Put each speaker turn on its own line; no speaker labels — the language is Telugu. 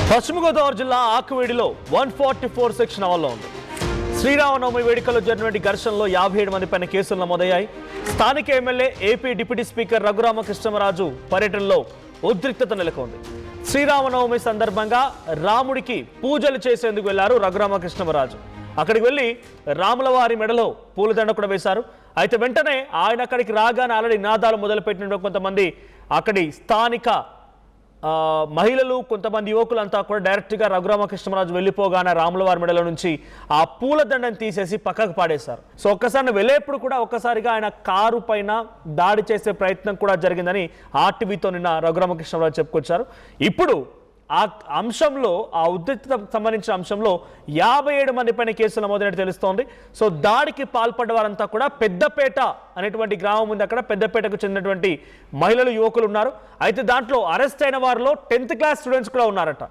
పశ్చిమ గోదావరి జిల్లా ఆకువేడిలో 144 సెక్షన్ అమల్లో ఉంది. శ్రీరామనవమి వేడుకల్లో జరిగిన ఘర్షణలో 57 మంది పైన కేసులు నమోదయ్యాయి. స్థానిక MLA AP deputy speaker Raghuramakrishnaraju పర్యటనలో ఉద్రిక్తత నెలకొంది. శ్రీరామనవమి సందర్భంగా రాముడికి పూజలు చేసేందుకు వెళ్లారు రఘురామకృష్ణరాజు. అక్కడికి వెళ్లి రాములవారి మెడలో పూలదండ కూడా వేశారు. అయితే వెంటనే ఆయన అక్కడికి రాగానే ఆల్రెడీ నినాదాలు మొదలుపెట్టిన కొంతమంది అక్కడి స్థానిక మహిళలు కొంతమంది యువకులంతా కూడా డైరెక్ట్గా రఘురామకృష్ణరాజు వెళ్ళిపోగానే రాములవారి మెడల నుంచి ఆ పూలదండను తీసేసి పక్కకు పాడేశారు. సో ఒక్కసారి వెళ్ళేప్పుడు కూడా ఒక్కసారిగా ఆయన కారు పైన దాడి చేసే ప్రయత్నం కూడా జరిగిందని ఆర్టీవీతో నిన్న రఘురామకృష్ణరాజు చెప్పుకొచ్చారు. ఇప్పుడు ఆ అంశంలో ఆ ఉద్రిక్తతకు సంబంధించిన అంశంలో 57 మంది పైన కేసులు నమోదైనట్టు తెలుస్తోంది. సో దాడికి పాల్పడ్డ వారంతా కూడా పెద్దపేట అనేటువంటి గ్రామం ఉంది. అక్కడ పెద్దపేటకు చెందినటువంటి మహిళలు యువకులు ఉన్నారు. అయితే దాంట్లో అరెస్ట్ అయిన వారిలో 10th క్లాస్ స్టూడెంట్స్ కూడా ఉన్నారట.